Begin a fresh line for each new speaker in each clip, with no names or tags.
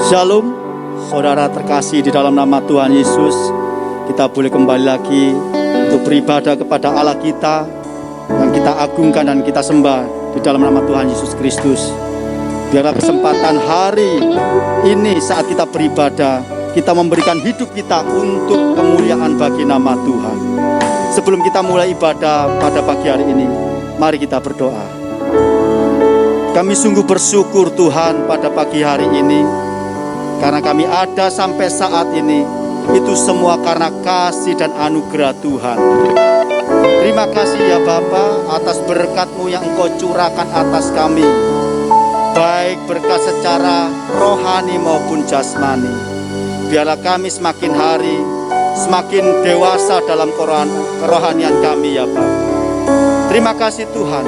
Shalom, saudara terkasih di dalam nama Tuhan Yesus. Kita boleh kembali lagi untuk beribadah kepada Allah kita yang kita agungkan dan kita sembah di dalam nama Tuhan Yesus Kristus. Biarlah kesempatan hari ini saat kita beribadah, kita memberikan hidup kita untuk kemuliaan bagi nama Tuhan. Sebelum kita mulai ibadah pada pagi hari ini, mari kita berdoa. Kami sungguh bersyukur Tuhan pada pagi hari ini, karena kami ada sampai saat ini. Itu semua karena kasih dan anugerah Tuhan. Terima kasih ya Bapa atas berkat-Mu yang Engkau curahkan atas kami, baik berkat secara rohani maupun jasmani. Biarlah kami semakin hari semakin dewasa dalam kerohanian kami ya Bapa. Terima kasih Tuhan.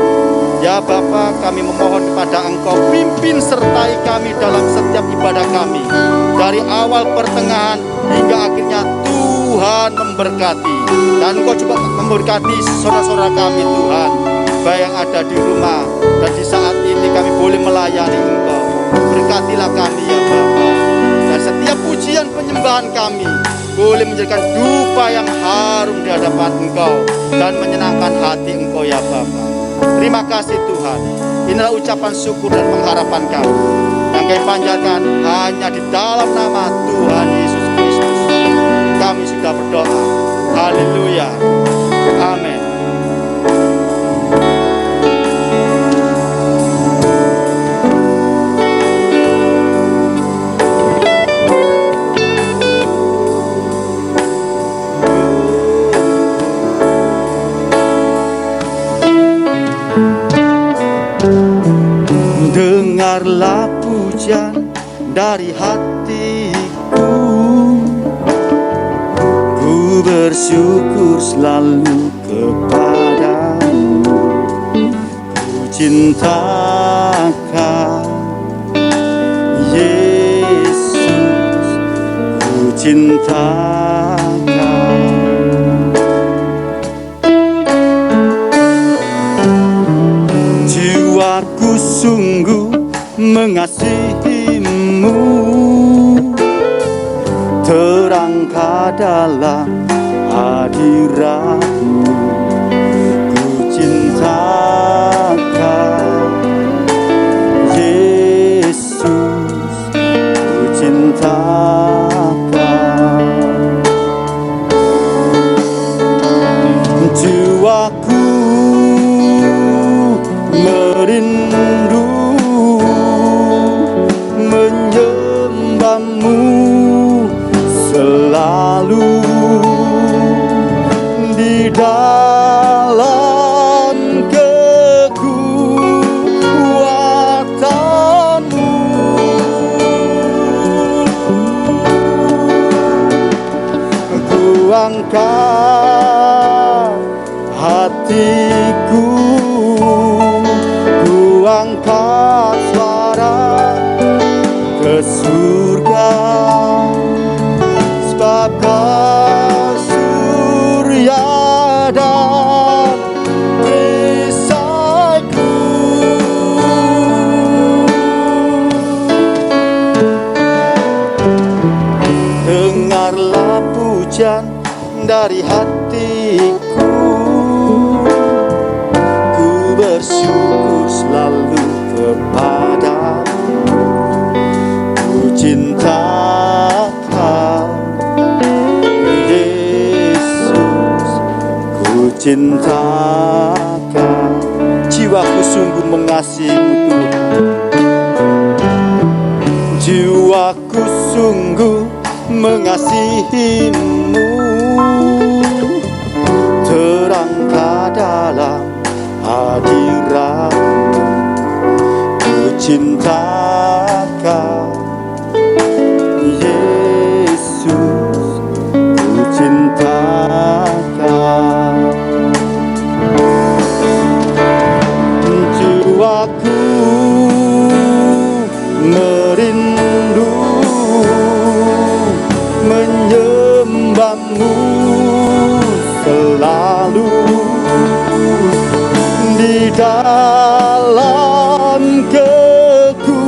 Ya Bapa, kami memohon kepada Engkau, pimpin sertai kami dalam setiap ibadah kami, dari awal pertengahan hingga akhirnya. Tuhan memberkati, dan Engkau juga memberkati saudara-saudara kami Tuhan, baik yang ada di rumah dan di saat ini kami boleh melayani Engkau. Berkatilah kami ya Bapa, dan setiap pujian penyembahan kami boleh menjadikan dupa yang harum di hadapan Engkau dan menyenangkan hati Engkau ya Bapa. Terima kasih Tuhan. Inilah ucapan syukur dan pengharapan kami yang kami panjatkan hanya di dalam nama Tuhan Yesus Kristus. Kami sudah berdoa. Haleluya. Amin. Dengarlah pujian dari hatiku, ku bersyukur selalu kepadamu. Ku cintakan Yesus, ku cintakan. Jiwaku sungguh mengasihimu, terangkat dalam hadiratmu. Ku cintakan Yesus, ku cintakan. Jiwaku merindu menyembahmu selalu di dalam kekuatanmu. Ku angkat hatiku, ku angkat suara ke surga, sebab Kau surya dan perisaiku. Dengarlah pujian dari hatiku, ku bersyukur selalu kepadamu. Ku cintakan Yesus, ku cintakan. Jiwaku sungguh mengasihimu Tuhan. Jiwaku sungguh mengasihimu, terangkat dalam hadiratmu. Ku cintakan Yesus, ku cintakan. Jiwaku merindu menyembahmu selalu di dalam kekuatan.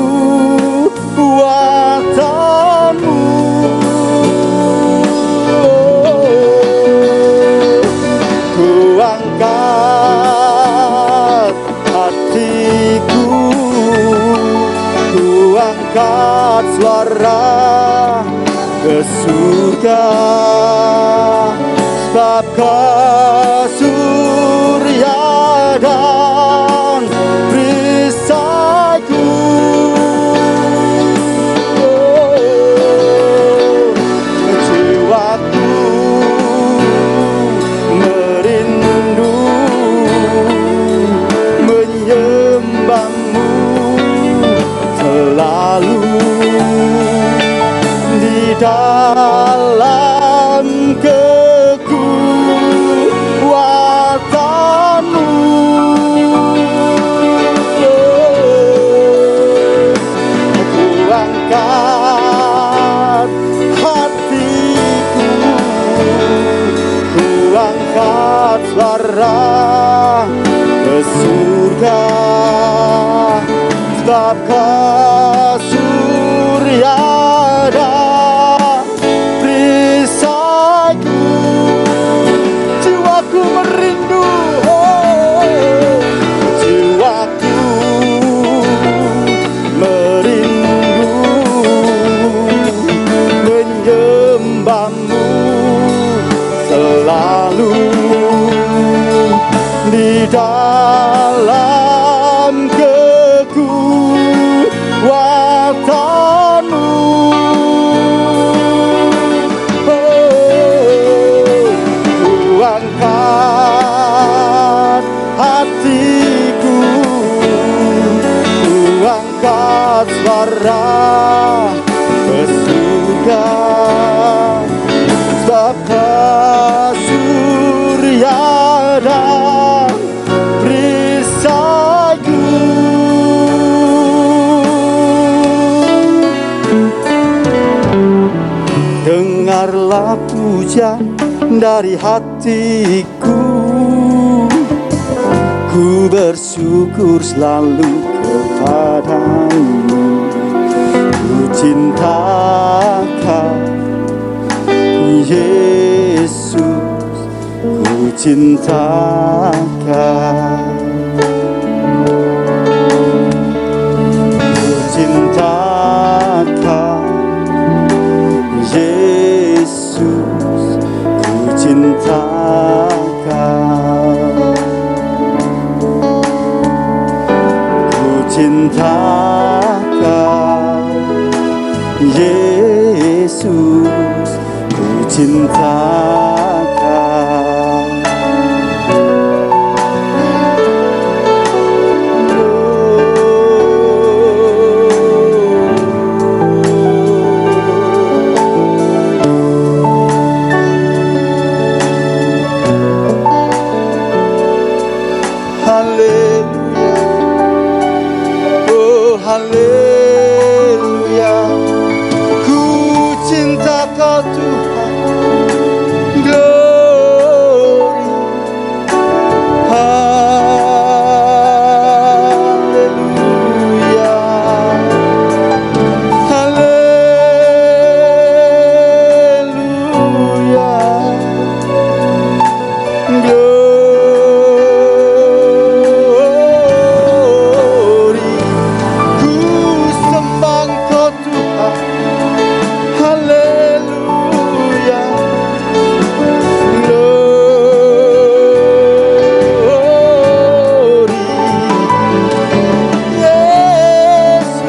angkat suara ke surga, sebab Kau surya dan perisaiku. Jiwaku merindu menyembah-Mu selalu di dalam kekuatan-Mu. Ku angkat hatiku, ku angkat suara ke surga, sebab Kau surya dan perisaiku. Jiwaku merindu, jiwaku merindu menyembah-Mu selalu di dalam kekuatan-Mu. Ku angkat hatiku, ku angkat suara ke surga, sebab Kau surya dan perisaiku. Dengarlah pujian dari hatiku, ku bersyukur selalu kepadamu. Ku cinta Kau Yesus, ku cinta Kau, ku cinta Kau Yesus, ku cinta Kau, ku cinta Kau Yesus, ku cinta Kau. Haleluya, oh haleluya, ku cinta Kau Tuhan, glory, haleluya, haleluya, glory, ku sembah Kau Tuhan, haleluya, glory, Yesus.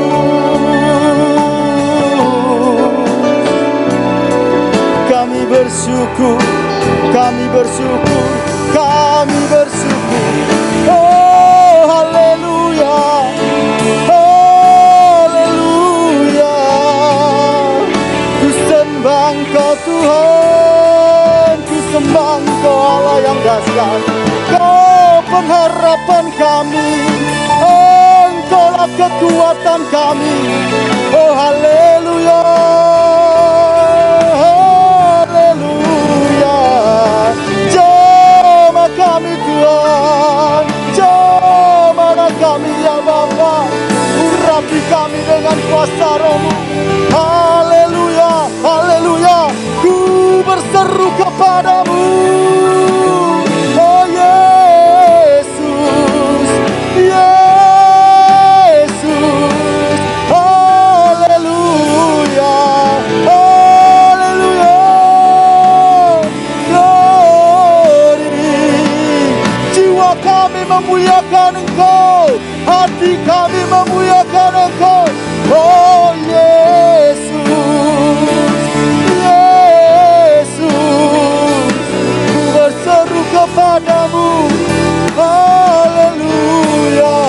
Kami bersyukur, kami bersyukur, kami bersyukur. Oh haleluya, haleluya, ku sembah Engkau Tuhan, ku sembah Engkau Allah yang dahsyat. Kau pengharapan kami, Engkaulah kekuatan kami. Oh haleluya, haleluya, jamah kami Tuhan, jamah kami ya Bapa, urapi kami dengan kuasa Roh-Mu. Haleluya, haleluya, ku berseru kepadamu, oh Yesus, Yesus, haleluya. memuliakan Engkau, hati kami memuliakan Engkau. Oh Yesus, Yesus, ku berseru kepadamu. Haleluya,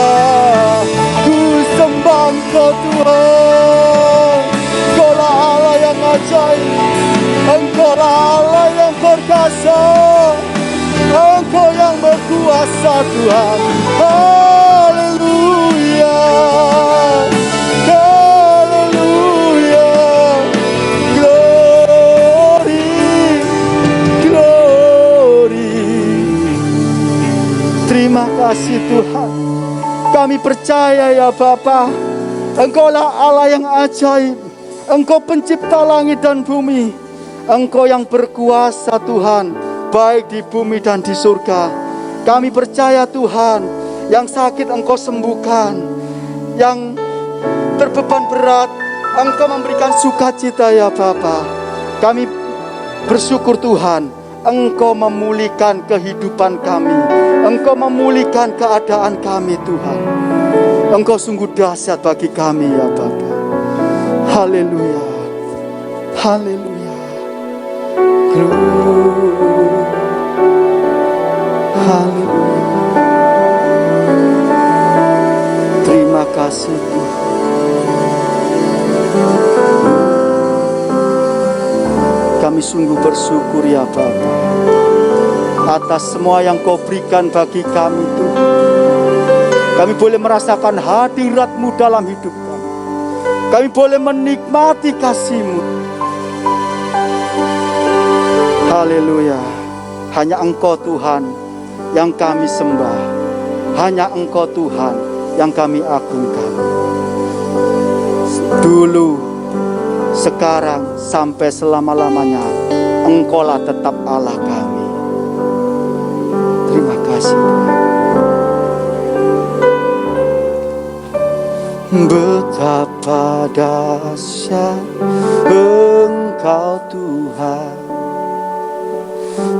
ku sembah Engkau Tuhan. Engkaulah Allah yang ajaib, Engkaulah Allah yang perkasa, Engkau yang berkuasa Tuhan. Haleluya, haleluya, glory, glory. Terima kasih Tuhan. Kami percaya ya Bapa, Engkaulah Allah yang ajaib. Engkau pencipta langit dan bumi. Engkau yang berkuasa Tuhan, baik di bumi dan di surga. Kami percaya Tuhan, yang sakit Engkau sembuhkan, yang berbeban berat Engkau memberikan sukacita ya Bapa. Kami bersyukur Tuhan, Engkau memulihkan kehidupan kami, Engkau memulihkan keadaan kami Tuhan. Engkau sungguh dahsyat bagi kami ya Bapa. Haleluya, haleluya, glory, haleluya. Terima kasih Tuhan. Kami sungguh bersyukur ya Bapa, atas semua yang Kau berikan bagi kami Tuhan. Kami boleh merasakan hadirat-Mu dalam hidup kami. Kami boleh menikmati kasih-Mu. Haleluya. Hanya Engkau Tuhan yang kami sembah. Hanya Engkau Tuhan yang kami agungkan. Dulu, sekarang, sampai selama-lamanya, Engkaulah tetap Allah kami. Terima kasih Tuhan. Betapa dahsyat Engkau Tuhan,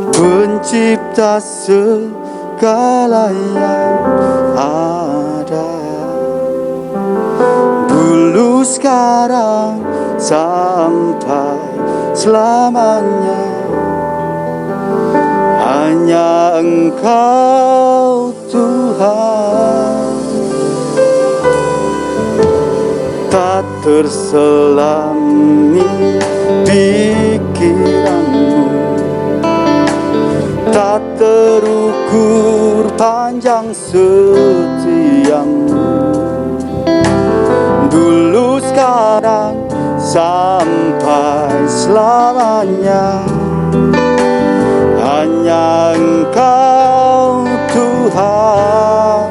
pencipta segala yang ada. Dulu, sekarang, sampai selamanya, hanya Engkau Tuhan. Tak terselami pikiranmu, tak terukur panjang setiamu. Dulu, sekarang, sampai selamanya, hanya Engkau Tuhan.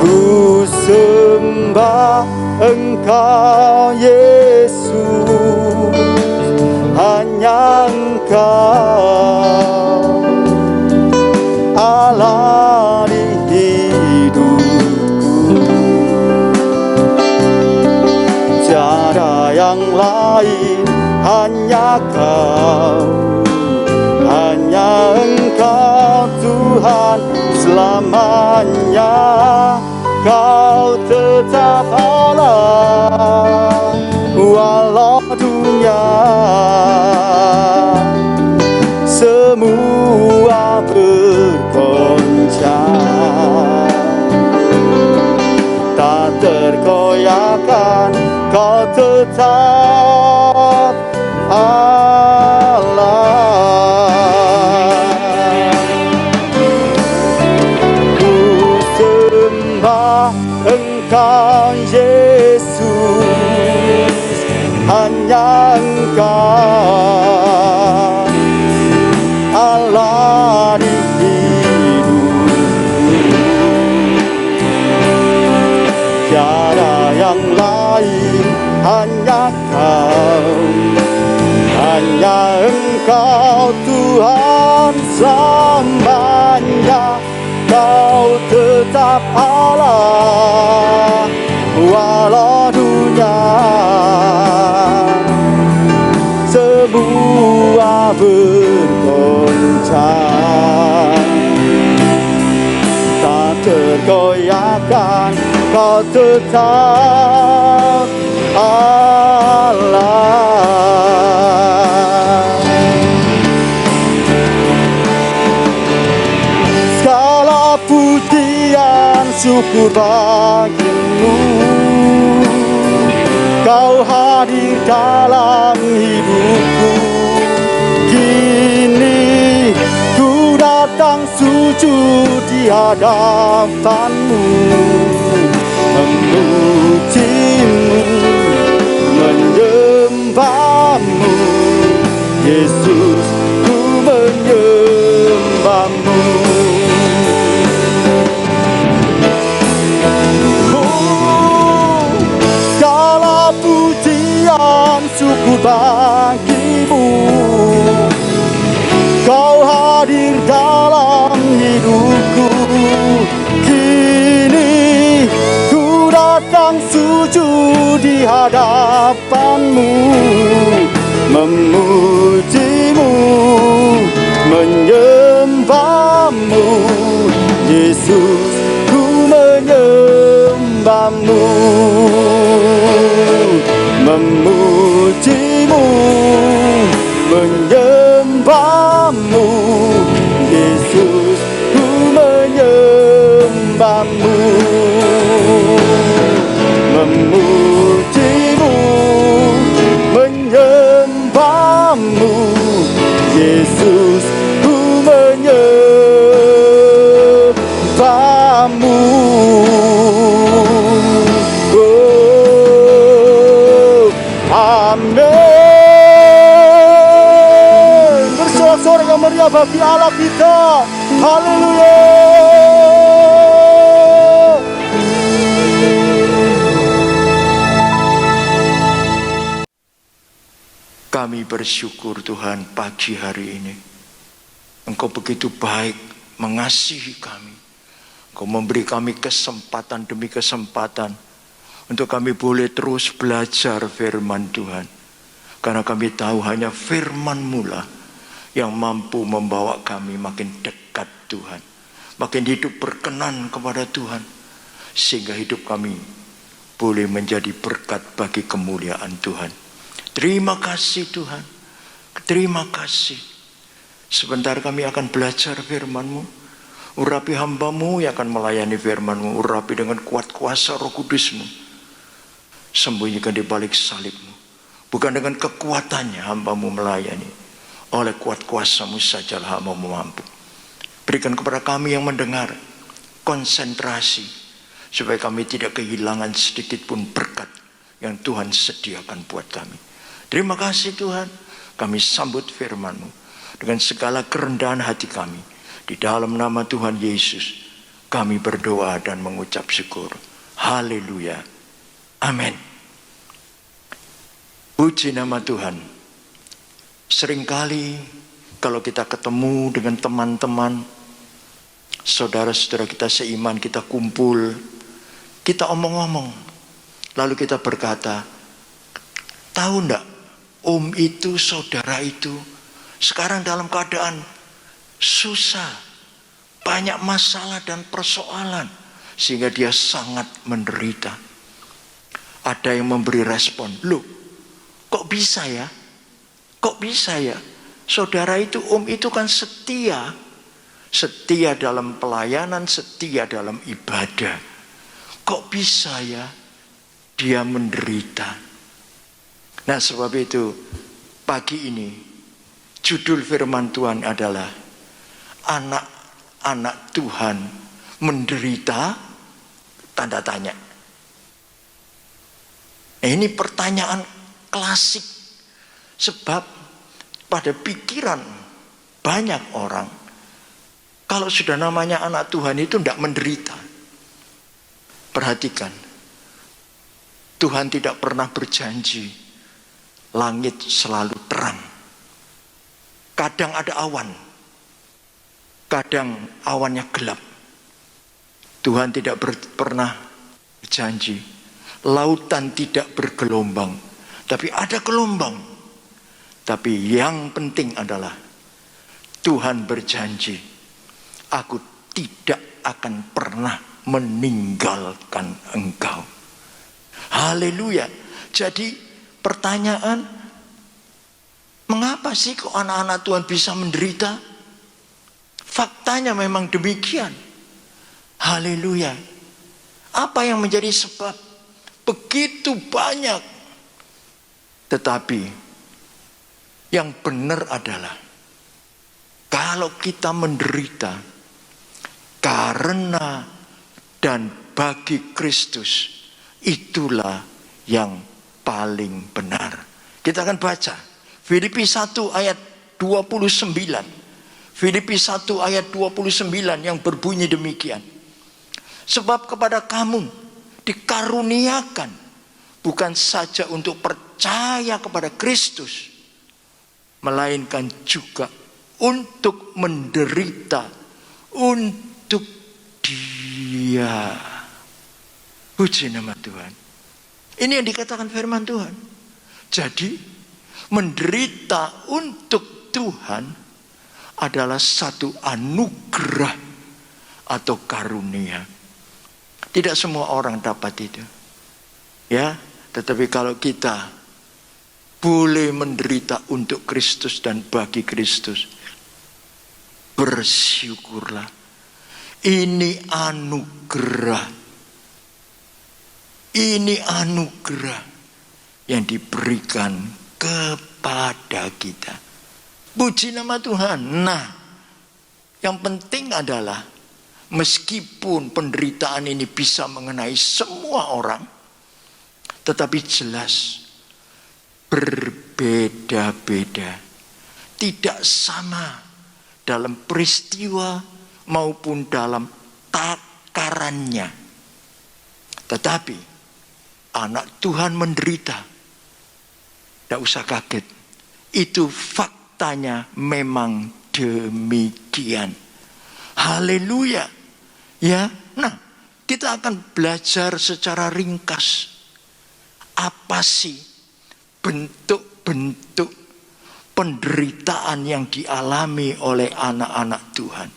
Ku sembah Engkau Yesus, hanya Engkau Allah di hidupku. Tiada yang lain, hanya Kau, hanya Engkau Tuhan selamanya. Kau tetap Allah, walau dunia semua bergoncang, tak tergoyahkan. Kau tetap Allah. Engkau Yesus, hanya Engkau Allah di hidupku. Tiada yang lain, hanya Kau, hanya Engkau Tuhan selamanya. Kau tetap Allah, walau dunia semua bergoncang, tak tergoyah. tetap Allah. Segala pujian syukur bagimu, Kau hadir dalam hidupku. Kini ku datang sujud di hadapanmu, memujimu, menyembahmu. Yesus, ku menyembahmu. Segala pujian syukur bagimu, Kau hadir dalam hidupku. Kini ku datang sujud di hadapanmu, memujimu, menyembahmu. Yesus, ku menyembahmu, memujimu, menyembahmu. Yesus, ku menyembahmu, memujimu, menyembahmu. Yesus, ku menyembahmu. Oh, amin. Bersorak-sorak yang meriah bagi Allah kita. Haleluya.
Kami bersyukur Tuhan pagi hari ini. Engkau begitu baik mengasihi kami. Engkau memberi kami kesempatan demi kesempatan untuk kami boleh terus belajar firman Tuhan. Karena kami tahu hanya firman-Mu lah yang mampu membawa kami makin dekat Tuhan. Makin hidup berkenan kepada Tuhan. Sehingga hidup kami boleh menjadi berkat bagi kemuliaan Tuhan. Terima kasih Tuhan. Terima kasih. Sebentar kami akan belajar firman-Mu. Urapi hamba-Mu yang akan melayani firman-Mu. Urapi dengan kuat kuasa Roh Kudus-Mu. Sembunyikan di balik salib-Mu. Bukan dengan kekuatannya hamba-Mu melayani. Oleh kuat kuasa-Mu sajalah hamba-Mu mampu. Berikan kepada kami yang mendengar konsentrasi. Supaya kami tidak kehilangan sedikit pun berkat yang Tuhan sediakan buat kami. Terima kasih Tuhan. Kami sambut firman-Mu dengan segala kerendahan hati kami. Di dalam nama Tuhan Yesus kami berdoa dan mengucap syukur. Haleluya. Amin. Puji nama Tuhan. Seringkali kalau kita ketemu dengan teman-teman, saudara-saudara kita seiman, kita kumpul, kita omong-omong, lalu kita berkata, tahu enggak, om itu, saudara itu sekarang dalam keadaan susah, banyak masalah dan persoalan, sehingga dia sangat menderita. Ada yang memberi respon, loh kok bisa ya? Kok bisa ya? Saudara itu, om itu kan setia. Setia dalam pelayanan, setia dalam ibadah. Kok bisa ya dia menderita? Nah sebab itu pagi ini judul firman Tuhan adalah anak-anak Tuhan menderita tanda tanya. Nah, ini pertanyaan klasik. Sebab pada pikiran banyak orang, kalau sudah namanya anak Tuhan itu tidak menderita. Perhatikan, Tuhan tidak pernah berjanji langit selalu terang. Kadang ada awan, kadang awannya gelap. Tuhan tidak pernah berjanji lautan tidak bergelombang, tapi ada gelombang. Tapi yang penting adalah Tuhan berjanji, aku tidak akan pernah meninggalkan engkau. Haleluya. Jadi pertanyaan, mengapa sih kok anak-anak Tuhan bisa menderita? Faktanya memang demikian. Haleluya. Apa yang menjadi sebab? Begitu banyak. Tetapi yang benar adalah kalau kita menderita karena dan bagi Kristus, itulah yang paling benar. Kita akan baca Filipi 1 ayat 29. Filipi 1 ayat 29 yang berbunyi demikian. Sebab kepada kamu dikaruniakan bukan saja untuk percaya kepada Kristus, melainkan juga untuk menderita untuk Dia. Puji nama Tuhan. Ini yang dikatakan firman Tuhan. Jadi menderita untuk Tuhan adalah satu anugerah atau karunia. Tidak semua orang dapat itu. Ya, tetapi kalau kita boleh menderita untuk Kristus dan bagi Kristus, bersyukurlah. Ini anugerah. Ini anugerah yang diberikan kepada kita. Puji nama Tuhan. Nah, yang penting adalah meskipun penderitaan ini bisa mengenai semua orang, tetapi jelas berbeda-beda. Tidak sama dalam peristiwa maupun dalam takarannya. Tetapi anak Tuhan menderita, tidak usah kaget. Itu faktanya memang demikian. Haleluya. Ya, nah kita akan belajar secara ringkas. Apa sih bentuk-bentuk penderitaan yang dialami oleh anak-anak Tuhan?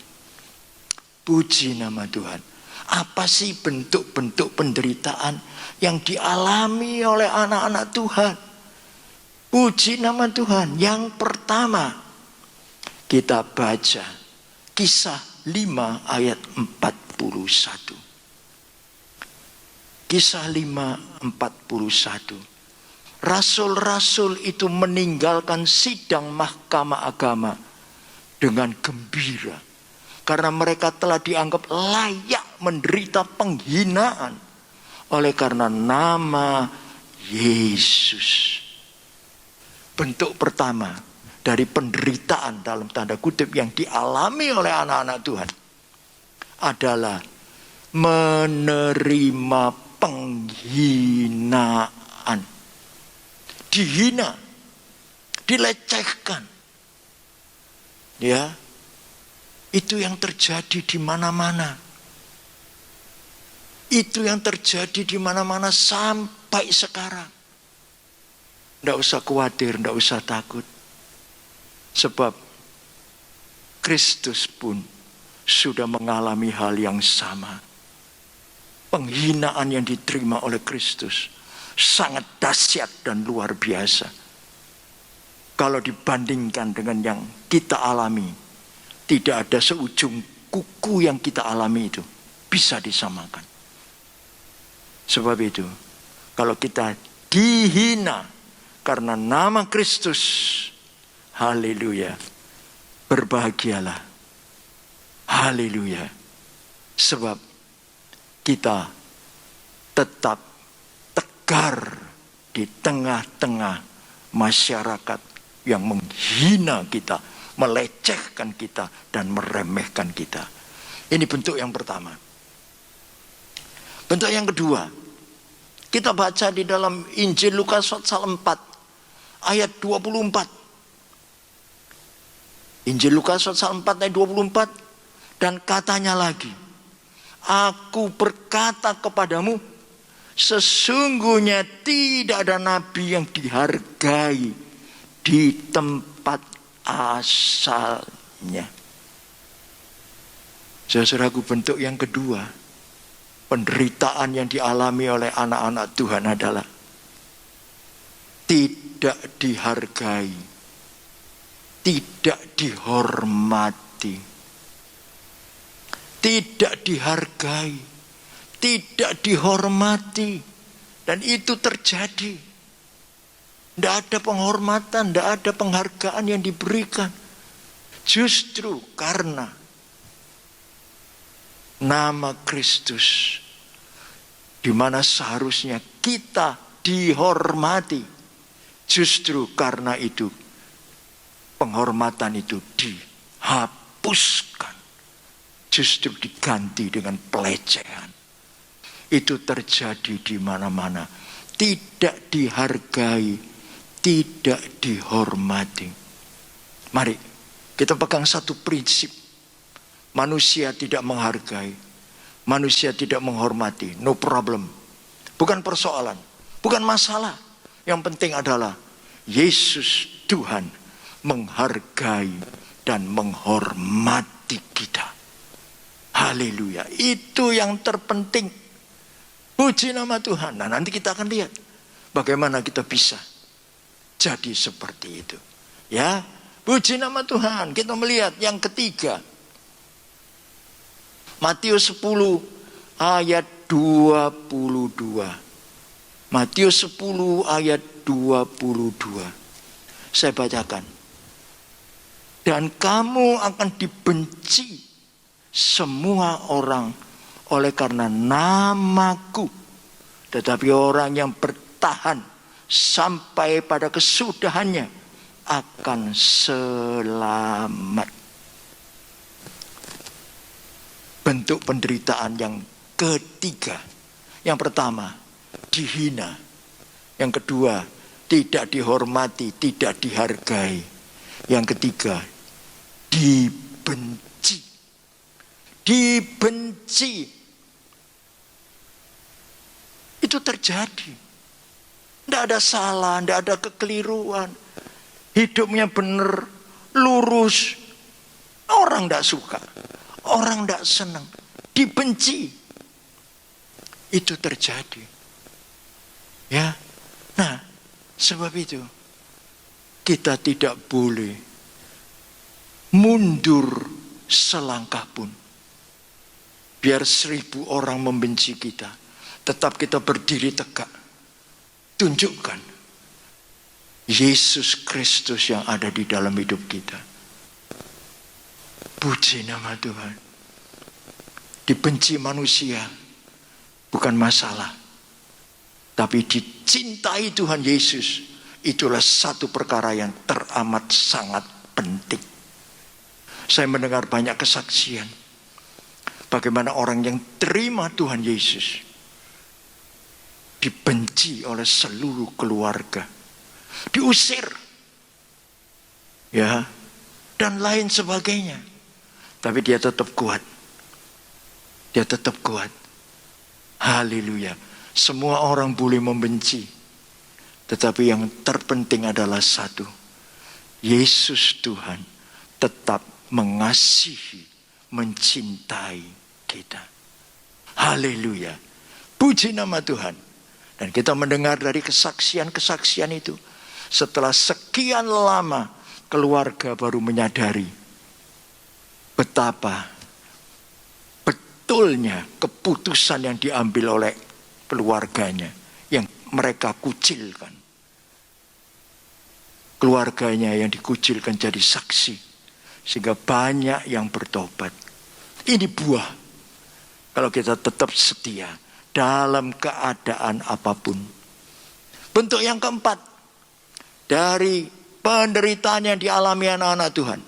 Puji nama Tuhan. Apa sih bentuk-bentuk penderitaan yang dialami oleh anak-anak Tuhan? Puji nama Tuhan. Yang pertama, kita baca Kisah 5 ayat 41. Kisah 5:41. Rasul-rasul itu meninggalkan sidang mahkamah agama dengan gembira, karena mereka telah dianggap layak menderita penghinaan oleh karena nama Yesus. Bentuk pertama dari penderitaan dalam tanda kutip yang dialami oleh anak-anak Tuhan adalah menerima penghinaan. Dihina, dilecehkan. Ya, itu yang terjadi di mana-mana. Itu yang terjadi di mana-mana sampai sekarang. Tidak usah khawatir, tidak usah takut. Sebab Kristus pun sudah mengalami hal yang sama. Penghinaan yang diterima oleh Kristus sangat dahsyat dan luar biasa. Kalau dibandingkan dengan yang kita alami, tidak ada seujung kuku yang kita alami itu bisa disamakan. Sebab itu, kalau kita dihina karena nama Kristus, haleluya, berbahagialah. Haleluya. Sebab kita tetap tegar di tengah-tengah masyarakat yang menghina kita, melecehkan kita, dan meremehkan kita. Ini bentuk yang pertama. Bentuk yang kedua, kita baca di dalam Injil Lukas pasal 4 ayat 24. Injil Lukas pasal 4 ayat 24, dan katanya lagi, aku berkata kepadamu, sesungguhnya tidak ada nabi yang dihargai di tempat asalnya. Saudaraku, bentuk yang kedua penderitaan yang dialami oleh anak-anak Tuhan adalah tidak dihargai, tidak dihormati, tidak dihargai, tidak dihormati. Dan itu terjadi. Tidak ada penghormatan, tidak ada penghargaan yang diberikan. Justru karena nama Kristus, di mana seharusnya kita dihormati, justru karena itu penghormatan itu dihapuskan, justru diganti dengan pelecehan. Itu terjadi di mana-mana. Tidak dihargai, tidak dihormati. Mari kita pegang satu prinsip. Manusia tidak menghargai, manusia tidak menghormati, no problem. Bukan persoalan, bukan masalah. Yang penting adalah Yesus Tuhan menghargai dan menghormati kita. Haleluya. Itu yang terpenting. Puji nama Tuhan. Nah, nanti kita akan lihat bagaimana kita bisa jadi seperti itu. Ya, puji nama Tuhan. Kita melihat yang ketiga. Matius 10 ayat 22. Matius 10 ayat 22. Saya bacakan. Dan kamu akan dibenci semua orang oleh karena namaku. Tetapi orang yang bertahan sampai pada kesudahannya akan selamat. Bentuk penderitaan yang ketiga. Yang pertama, dihina. Yang kedua, tidak dihormati, tidak dihargai. Yang ketiga, dibenci. Dibenci. Itu terjadi. Tidak ada salah, tidak ada kekeliruan. Hidupnya benar, lurus. Orang tidak suka. Orang tidak senang. Dibenci. Itu terjadi. Ya. Nah, sebab itu kita tidak boleh mundur selangkah pun. Biar 1000 orang membenci kita, tetap kita berdiri tegak. Tunjukkan Yesus Kristus yang ada di dalam hidup kita. Puji nama Tuhan. Dibenci manusia bukan masalah. Tapi dicintai Tuhan Yesus, itulah satu perkara yang teramat sangat penting. Saya mendengar banyak kesaksian. Bagaimana orang yang terima Tuhan Yesus dibenci oleh seluruh keluarga, diusir, ya, dan lain sebagainya. Tapi dia tetap kuat. Dia tetap kuat. Haleluya. Semua orang boleh membenci, tetapi yang terpenting adalah satu. Yesus Tuhan tetap mengasihi, mencintai kita. Haleluya. Puji nama Tuhan. Dan kita mendengar dari kesaksian-kesaksian itu. Setelah sekian lama, keluarga baru menyadari betapa betulnya keputusan yang diambil oleh keluarganya, yang mereka kucilkan. Keluarganya yang dikucilkan jadi saksi, sehingga banyak yang bertobat. Ini buah kalau kita tetap setia dalam keadaan apapun. Bentuk yang keempat dari penderitaan yang dialami anak-anak Tuhan.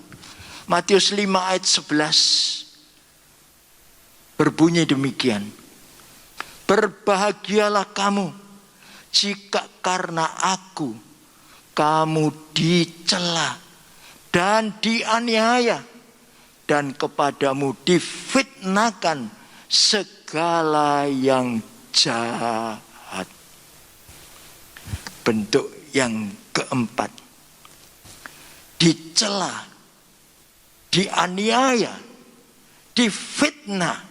Matius 5 ayat 11 berbunyi demikian. Berbahagialah kamu jika karena aku kamu dicela dan dianiaya, dan kepadamu difitnahkan segala yang jahat. Bentuk yang keempat, dicela, dianiaya, difitnah.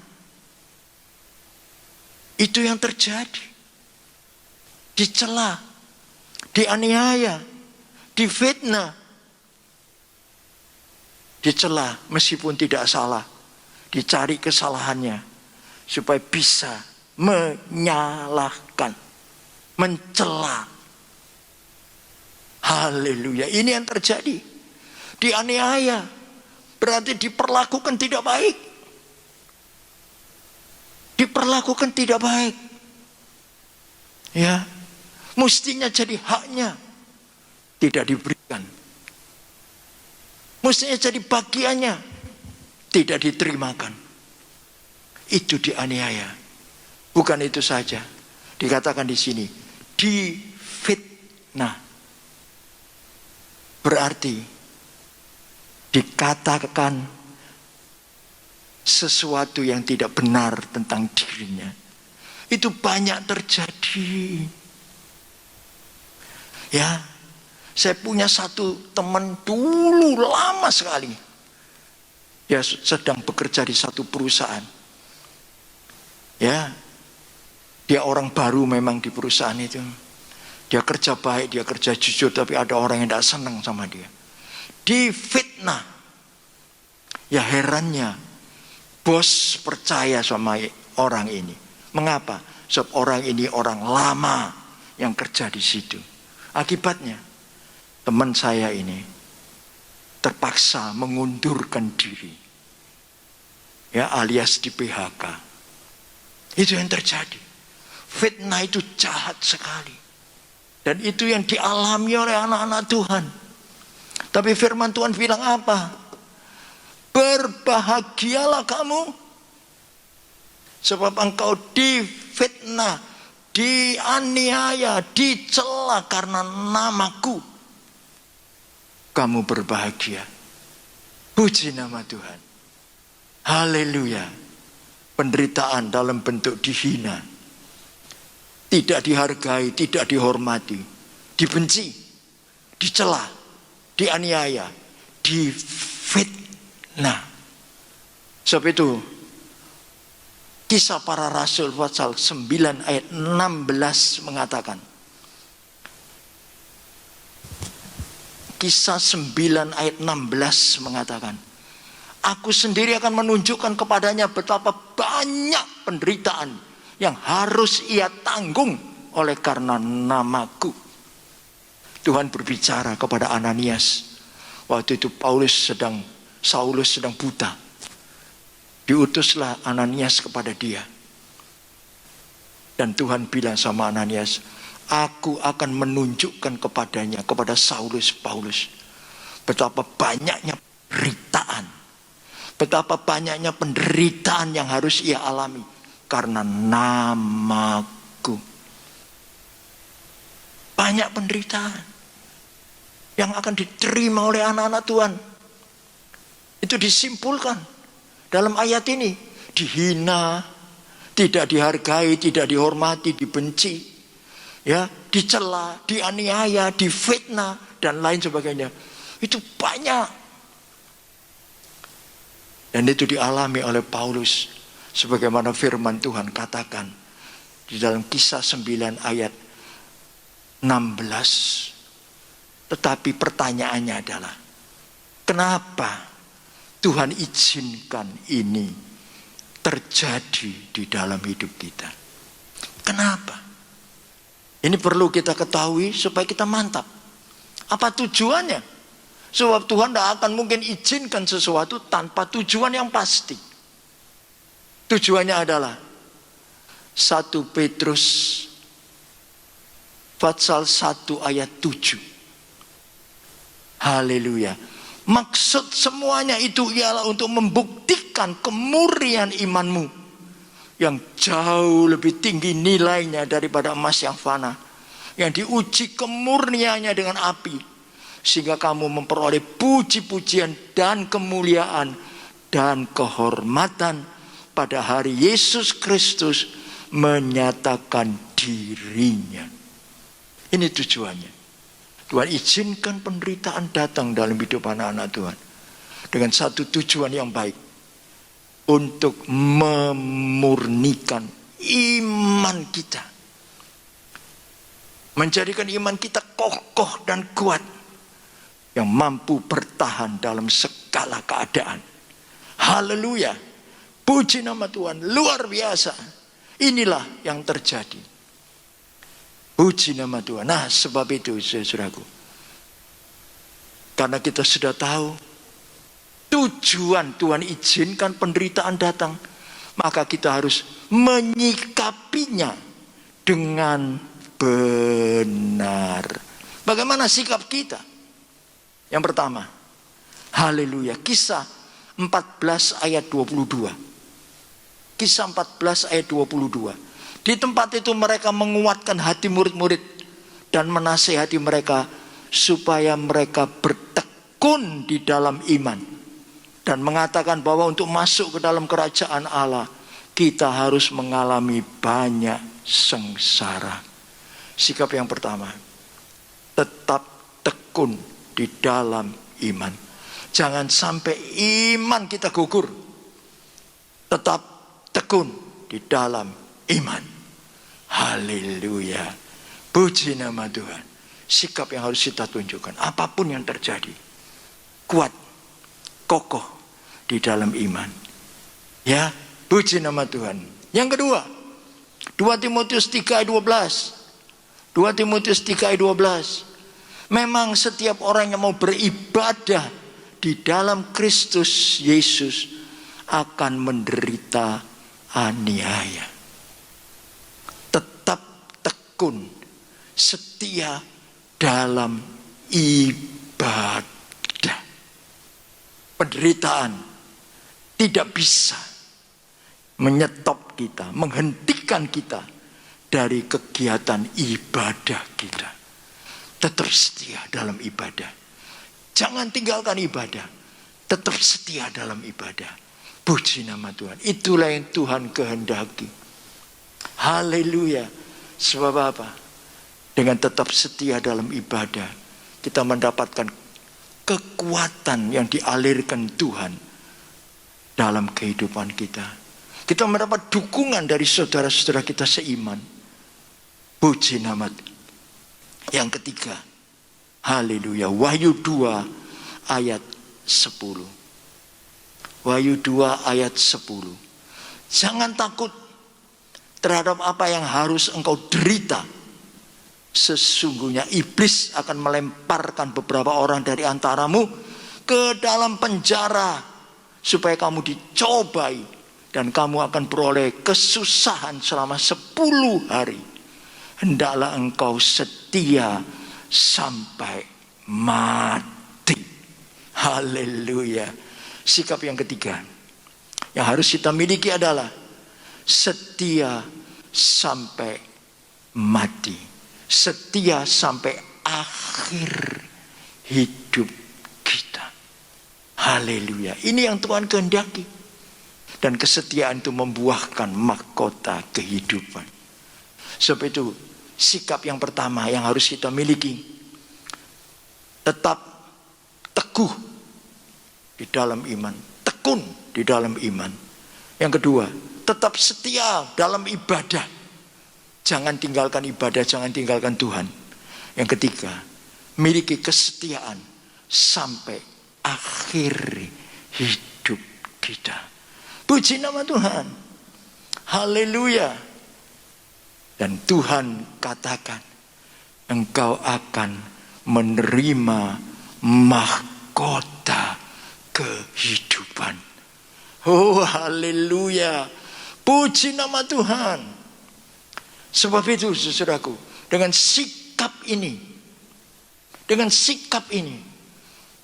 Itu yang terjadi. Dicela, dianiaya, difitnah. Dicela meskipun tidak salah. Dicari kesalahannya supaya bisa menyalahkan, mencela. Haleluya. Ini yang terjadi. Dianiaya berarti diperlakukan tidak baik. Diperlakukan tidak baik. Ya, mestinya jadi haknya, tidak diberikan. Mestinya jadi bagiannya, tidak diterimakan. Itu dianiaya. Bukan itu saja. Dikatakan di sini, difitnah. Berarti dikatakan sesuatu yang tidak benar tentang dirinya. Itu banyak terjadi. Ya, saya punya satu teman dulu lama sekali. Dia sedang bekerja di satu perusahaan. Ya, dia orang baru memang di perusahaan itu. Dia kerja baik, dia kerja jujur, tapi ada orang yang tidak senang sama dia. Difitnah. Ya herannya, bos percaya sama orang ini. Mengapa? Sebab orang ini orang lama yang kerja di situ. Akibatnya, teman saya ini terpaksa mengundurkan diri. Ya, alias di PHK. Itu yang terjadi. Fitnah itu jahat sekali. Dan itu yang dialami oleh anak-anak Tuhan. Tapi firman Tuhan bilang apa? Berbahagialah kamu, sebab engkau difitnah, dianiaya, dicela karena namaku. Kamu berbahagia. Puji nama Tuhan. Haleluya. Penderitaan dalam bentuk dihina, tidak dihargai, tidak dihormati, dibenci, dicela, dianiaya, difitnah. Sebab itu Kisah Para Rasul pasal 9 ayat 16 mengatakan, Kisah 9 ayat 16 mengatakan, aku sendiri akan menunjukkan kepadanya betapa banyak penderitaan yang harus ia tanggung oleh karena namaku. Tuhan berbicara kepada Ananias. Waktu itu Saulus sedang buta. Diutuslah Ananias kepada dia. Dan Tuhan bilang sama Ananias, aku akan menunjukkan kepadanya, kepada Paulus, betapa banyaknya penderitaan. Betapa banyaknya penderitaan yang harus ia alami karena namaku. Banyak penderitaan yang akan diterima oleh anak-anak Tuhan. Itu disimpulkan dalam ayat ini. Dihina, tidak dihargai, tidak dihormati, dibenci, ya, dicela, dianiaya, difitnah, dan lain sebagainya. Itu banyak. Dan itu dialami oleh Paulus. Sebagaimana firman Tuhan katakan di dalam Kisah 9 ayat 16. Tetapi pertanyaannya adalah, kenapa Tuhan izinkan ini terjadi di dalam hidup kita? Kenapa? Ini perlu kita ketahui supaya kita mantap. Apa tujuannya? Sebab Tuhan tidak akan mungkin izinkan sesuatu tanpa tujuan yang pasti. Tujuannya adalah 1 Petrus pasal 1 ayat 7. Haleluya. Maksud semuanya itu ialah untuk membuktikan kemurnian imanmu yang jauh lebih tinggi nilainya daripada emas yang fana, yang diuji kemurniannya dengan api, sehingga kamu memperoleh puji-pujian dan kemuliaan dan kehormatan pada hari Yesus Kristus menyatakan dirinya. Ini tujuannya. Tuhan izinkan penderitaan datang dalam hidup anak-anak Tuhan dengan satu tujuan yang baik, untuk memurnikan iman kita. Menjadikan iman kita kokoh dan kuat, yang mampu bertahan dalam segala keadaan. Haleluya. Puji nama Tuhan, luar biasa. Inilah yang terjadi. Puji nama Tuhan. Nah, sebab itu saudaraku, karena kita sudah tahu tujuan Tuhan izinkan penderitaan datang, maka kita harus menyikapinya dengan benar. Bagaimana sikap kita? Yang pertama, haleluya, Kisah 14 ayat 22. Kisah 14 ayat 22. Di tempat itu mereka menguatkan hati murid-murid dan menasihati mereka supaya mereka bertekun di dalam iman, dan mengatakan bahwa untuk masuk ke dalam kerajaan Allah kita harus mengalami banyak sengsara. Sikap yang pertama, tetap tekun di dalam iman. Jangan sampai iman kita gugur. Tetap tekun di dalam iman. Haleluya. Puji nama Tuhan. Sikap yang harus kita tunjukkan apapun yang terjadi. Kuat, kokoh di dalam iman. Ya, puji nama Tuhan. Yang kedua, 2 Timotius 3 ayat 12. 2 Timotius 3 ayat 12. Memang setiap orang yang mau beribadah di dalam Kristus Yesus akan menderita aniaya. Tetap tekun, setia dalam ibadah. Penderitaan tidak bisa menyetop kita, menghentikan kita dari kegiatan ibadah kita. Tetap setia dalam ibadah. Jangan tinggalkan ibadah. Tetap setia dalam ibadah. Puji nama Tuhan. Itulah yang Tuhan kehendaki. Haleluya. Sebab apa? Dengan tetap setia dalam ibadah, kita mendapatkan kekuatan yang dialirkan Tuhan dalam kehidupan kita. Kita mendapat dukungan dari saudara-saudara kita seiman. Puji nama Tuhan. Yang ketiga, haleluya, Wahyu 2 ayat 10. Wahyu 2 ayat 10. Jangan takut terhadap apa yang harus engkau derita. Sesungguhnya iblis akan melemparkan beberapa orang dari antaramu ke dalam penjara, supaya kamu dicobai dan kamu akan beroleh kesusahan selama 10 hari. Hendaklah engkau setia sampai mati. Haleluya. Sikap yang ketiga yang harus kita miliki adalah setia sampai mati. Setia sampai akhir hidup kita. Haleluya. Ini yang Tuhan kehendaki. Dan kesetiaan itu membuahkan mahkota kehidupan. Sebab itu sikap yang pertama yang harus kita miliki, tetap teguh di dalam iman, tekun di dalam iman. Yang kedua, tetap setia dalam ibadah. Jangan tinggalkan ibadah, jangan tinggalkan Tuhan. Yang ketiga, miliki kesetiaan sampai akhir hidup kita. Puji nama Tuhan. Haleluya. Dan Tuhan katakan, engkau akan menerima mahkota kehidupan. Oh, haleluya. Puji nama Tuhan. Sebab itu saudaraku, dengan sikap ini,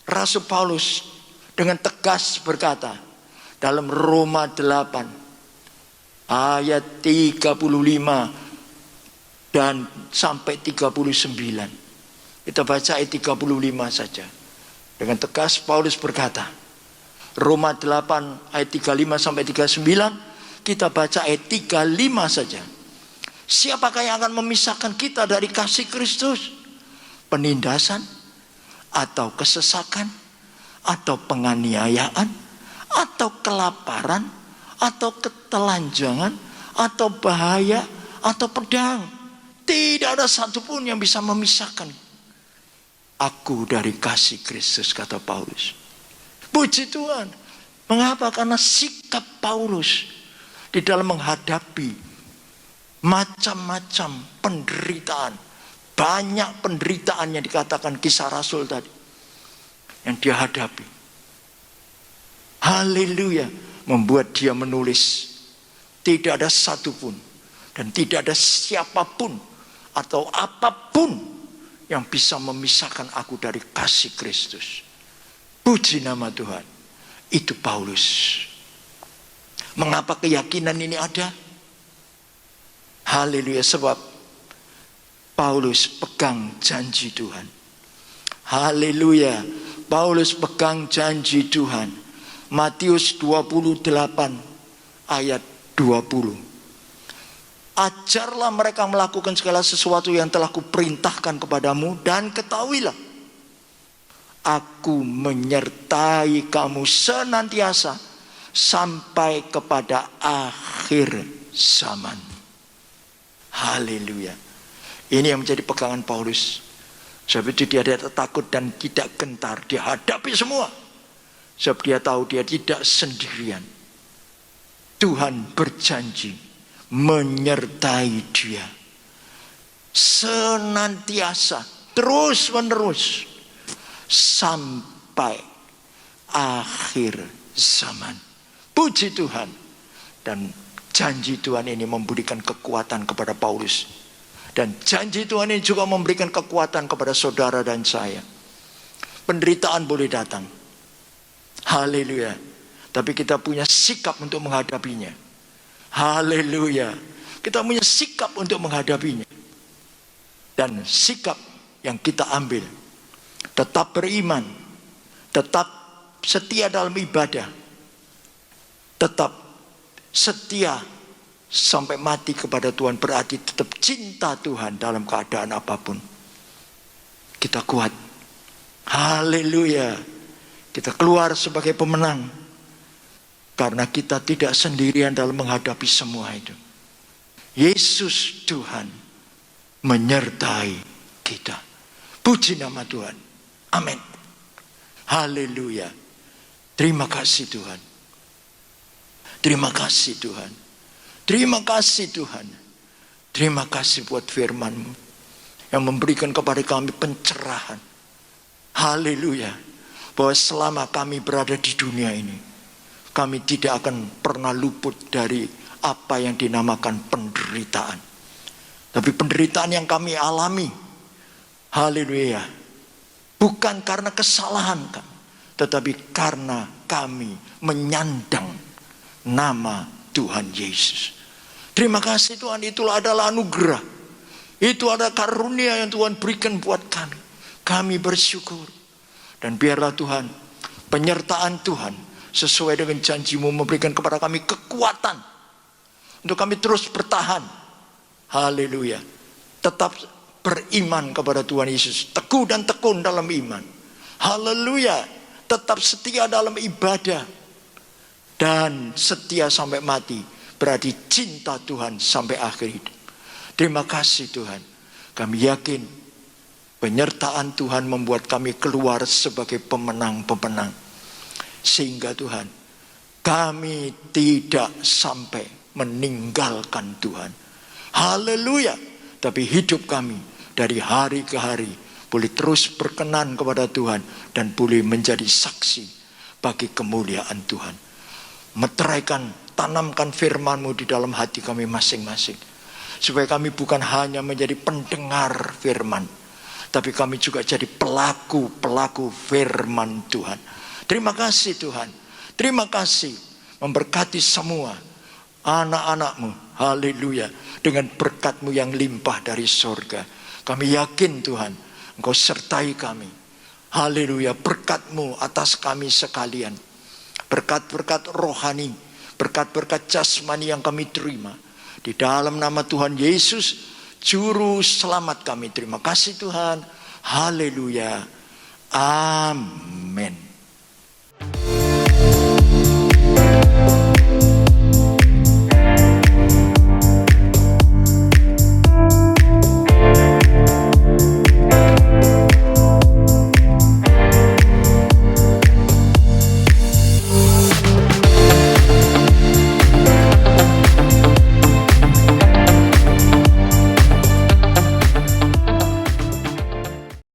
Rasul Paulus dengan tegas berkata dalam Roma 8 ayat 35 dan sampai 39. Kita baca ayat 35 saja. Dengan tegas Paulus berkata, Roma 8 ayat 35 sampai 39, kita baca ayat 35 saja. Siapakah yang akan memisahkan kita dari kasih Kristus? Penindasan, atau kesesakan, atau penganiayaan, atau kelaparan, atau ketelanjangan, atau bahaya, atau pedang. Tidak ada satupun yang bisa memisahkan aku dari kasih Kristus, kata Paulus. Puji Tuhan. Mengapa? Karena sikap Paulus di dalam menghadapi macam-macam penderitaan. Banyak penderitaan yang dikatakan Kisah Rasul tadi yang dia hadapi. Haleluya. Membuat dia menulis, tidak ada satupun dan tidak ada siapapun atau apapun yang bisa memisahkan aku dari kasih Kristus. Puji nama Tuhan. Itu Paulus. Mengapa keyakinan ini ada? Haleluya. Sebab Paulus pegang janji Tuhan. Haleluya. Paulus pegang janji Tuhan. Matius 28 ayat 20. Ajarlah mereka melakukan segala sesuatu yang telah kuperintahkan kepadamu, dan ketahuilah, aku menyertai kamu senantiasa sampai kepada akhir zaman. Haleluya. Ini yang menjadi pegangan Paulus. Sebab itu dia tidak takut dan tidak gentar. Dia hadapi semua. Sebab dia tahu dia tidak sendirian. Tuhan berjanji menyertai dia senantiasa, terus menerus, sampai akhir zaman. Puji Tuhan. Dan janji Tuhan ini memberikan kekuatan kepada Paulus. Dan janji Tuhan ini juga memberikan kekuatan kepada saudara dan saya. Penderitaan boleh datang. Haleluya. Tapi kita punya sikap untuk menghadapinya. Haleluya. Kita punya sikap untuk menghadapinya. Dan sikap yang kita ambil, tetap beriman, tetap setia dalam ibadah, tetap setia sampai mati kepada Tuhan, berarti tetap cinta Tuhan dalam keadaan apapun. Kita kuat. Haleluya. Kita keluar sebagai pemenang. Karena kita tidak sendirian dalam menghadapi semua itu. Yesus Tuhan menyertai kita. Puji nama Tuhan. Amin. Haleluya. Terima kasih Tuhan. Terima kasih Tuhan. Terima kasih Tuhan. Terima kasih buat firman-Mu yang memberikan kepada kami pencerahan. Haleluya. Bahwa selama kami berada di dunia ini, kami tidak akan pernah luput dari apa yang dinamakan penderitaan. Tapi penderitaan yang kami alami, haleluya, bukan karena kesalahan kami, tetapi karena kami menyandang nama Tuhan Yesus. Terima kasih Tuhan, itulah adalah anugerah. Itu adalah karunia yang Tuhan berikan buat kami. Kami bersyukur. Dan biarlah Tuhan, penyertaan Tuhan sesuai dengan janji-Mu memberikan kepada kami kekuatan untuk kami terus bertahan. Haleluya. Tetap beriman kepada Tuhan Yesus. Teguh dan tekun dalam iman. Haleluya. Tetap setia dalam ibadah. Dan setia sampai mati. Berarti cinta Tuhan sampai akhir hidup. Terima kasih Tuhan. Kami yakin penyertaan Tuhan membuat kami keluar sebagai pemenang-pemenang. Sehingga Tuhan, kami tidak sampai meninggalkan Tuhan. Haleluya. Tapi hidup kami dari hari ke hari boleh terus berkenan kepada Tuhan dan boleh menjadi saksi bagi kemuliaan Tuhan. Meteraikan, tanamkan firman-Mu di dalam hati kami masing-masing. Supaya kami bukan hanya menjadi pendengar firman, tapi kami juga jadi pelaku-pelaku firman Tuhan. Terima kasih Tuhan. Terima kasih memberkati semua anak-anak-Mu. Haleluya. Dengan berkat-Mu yang limpah dari surga. Kami yakin Tuhan, Engkau sertai kami. Haleluya. Berkat-Mu atas kami sekalian. Berkat-berkat rohani, berkat-berkat jasmani yang kami terima. Di dalam nama Tuhan Yesus, Juru Selamat kami. Terima kasih Tuhan. Haleluya. Amin.